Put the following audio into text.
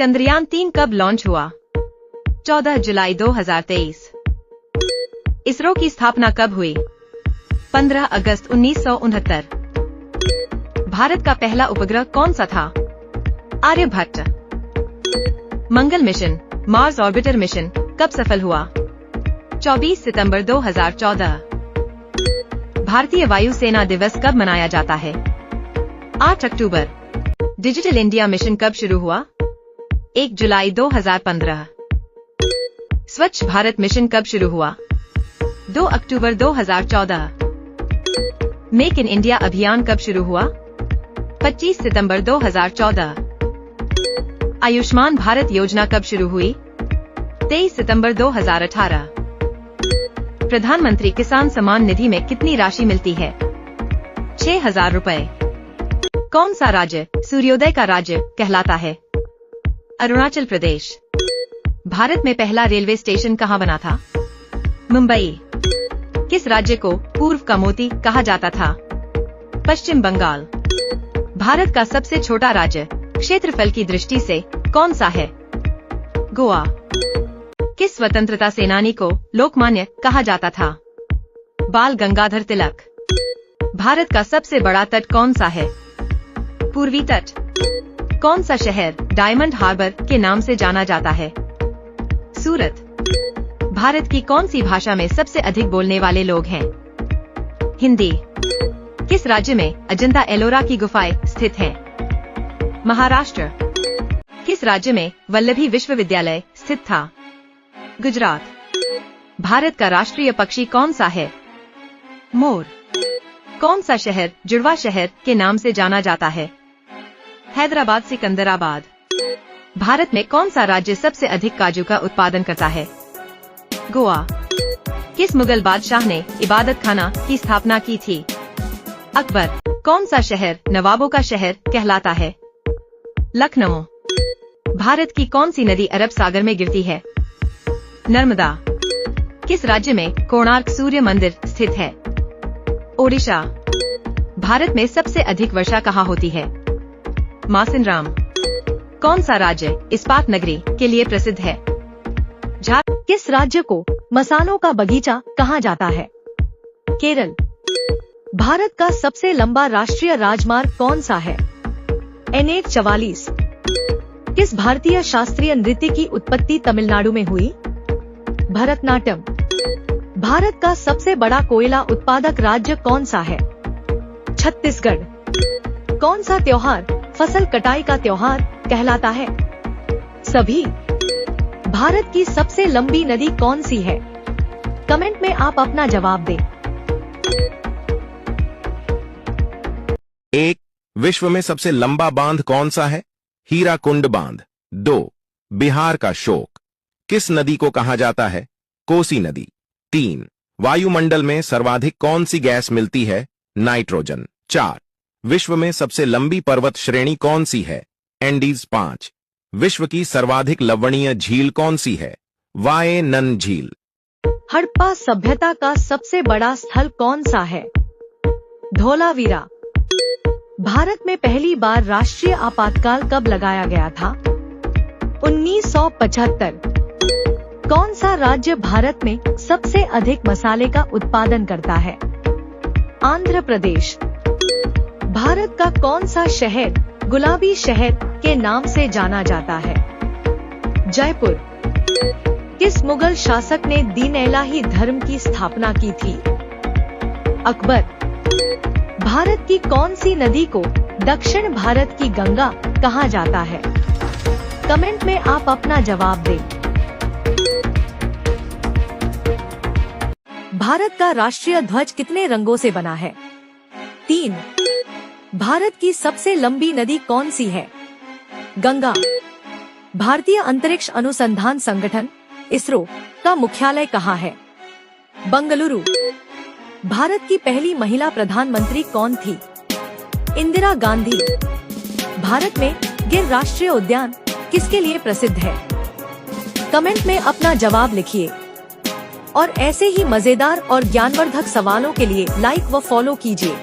चंद्रयान-3 कब लॉन्च हुआ? 14 जुलाई 2023। इसरो की स्थापना कब हुई? 15 अगस्त 1969। भारत का पहला उपग्रह कौन सा था? आर्यभट्ट। मंगल मिशन मार्स ऑर्बिटर मिशन कब सफल हुआ? 24 सितंबर 2014। भारतीय वायुसेना दिवस कब मनाया जाता है? 8 अक्टूबर। डिजिटल इंडिया मिशन कब शुरू हुआ? 1 जुलाई 2015। स्वच्छ भारत मिशन कब शुरू हुआ? 2 अक्टूबर 2014। मेक इन इंडिया अभियान कब शुरू हुआ? 25 सितंबर 2014। आयुष्मान भारत योजना कब शुरू हुई? 23 सितंबर 2018। प्रधानमंत्री किसान सम्मान निधि में कितनी राशि मिलती है? 6,000 रुपए। कौन सा राज्य सूर्योदय का राज्य कहलाता है? अरुणाचल प्रदेश। भारत में पहला रेलवे स्टेशन कहाँ बना था? मुंबई। किस राज्य को पूर्व का मोती कहा जाता था? पश्चिम बंगाल। भारत का सबसे छोटा राज्य क्षेत्रफल की दृष्टि से कौन सा है? गोवा। किस स्वतंत्रता सेनानी को लोकमान्य कहा जाता था? बाल गंगाधर तिलक। भारत का सबसे बड़ा तट कौन सा है? पूर्वी तट। कौन सा शहर डायमंड हार्बर के नाम से जाना जाता है? सूरत। भारत की कौन सी भाषा में सबसे अधिक बोलने वाले लोग हैं? हिंदी। किस राज्य में अजंता एलोरा की गुफाएं स्थित हैं? महाराष्ट्र। किस राज्य में वल्लभी विश्वविद्यालय स्थित था? गुजरात। भारत का राष्ट्रीय पक्षी कौन सा है? मोर। कौन सा शहर जुड़वा शहर के नाम से जाना जाता है? हैदराबाद सिकंदराबाद। भारत में कौन सा राज्य सबसे अधिक काजू का उत्पादन करता है? गोवा। किस मुगल बादशाह ने इबादत खाना की स्थापना की थी? अकबर। कौन सा शहर नवाबों का शहर कहलाता है? लखनऊ। भारत की कौन सी नदी अरब सागर में गिरती है? नर्मदा। किस राज्य में कोणार्क सूर्य मंदिर स्थित है? ओडिशा। भारत में सबसे अधिक वर्षा कहाँ होती है? मासिनराम। कौन सा राज्य इस्पात नगरी के लिए प्रसिद्ध है? झारखंड। किस राज्य को मसालों का बगीचा कहा जाता है? केरल। भारत का सबसे लंबा राष्ट्रीय राजमार्ग कौन सा है? NH 44। किस भारतीय शास्त्रीय नृत्य की उत्पत्ति तमिलनाडु में हुई? भरतनाट्यम। भारत का सबसे बड़ा कोयला उत्पादक राज्य कौन सा है? छत्तीसगढ़। कौन सा त्योहार फसल कटाई का त्योहार कहलाता है? सभी। भारत की सबसे लंबी नदी कौन सी है? कमेंट में आप अपना जवाब दें। 1. विश्व में सबसे लंबा बांध कौन सा है? हीराकुंड बांध। 2. बिहार का शोक किस नदी को कहा जाता है? कोसी नदी। 3. वायुमंडल में सर्वाधिक कौन सी गैस मिलती है? नाइट्रोजन। 4. विश्व में सबसे लंबी पर्वत श्रेणी कौन सी है? एंडीज। 5. विश्व की सर्वाधिक लवणीय झील कौन सी है? वायेनन झील। हड़प्पा सभ्यता का सबसे बड़ा स्थल कौन सा है? धोलावीरा। भारत में पहली बार राष्ट्रीय आपातकाल कब लगाया गया था? 1975। कौन सा राज्य भारत में सबसे अधिक मसाले का उत्पादन करता है? आंध्र प्रदेश। भारत का कौन सा शहर गुलाबी शहर के नाम से जाना जाता है? जयपुर। किस मुगल शासक ने दीन इलाही धर्म की स्थापना की थी? अकबर। भारत की कौन सी नदी को दक्षिण भारत की गंगा कहा जाता है? कमेंट में आप अपना जवाब दें। भारत का राष्ट्रीय ध्वज कितने रंगों से बना है? 3। भारत की सबसे लंबी नदी कौन सी है? गंगा। भारतीय अंतरिक्ष अनुसंधान संगठन इसरो का मुख्यालय कहाँ है? बंगलुरु। भारत की पहली महिला प्रधानमंत्री कौन थी? इंदिरा गांधी। भारत में गिर राष्ट्रीय उद्यान किसके लिए प्रसिद्ध है? कमेंट में अपना जवाब लिखिए और ऐसे ही मजेदार और ज्ञानवर्धक सवालों के लिए लाइक व फॉलो कीजिए।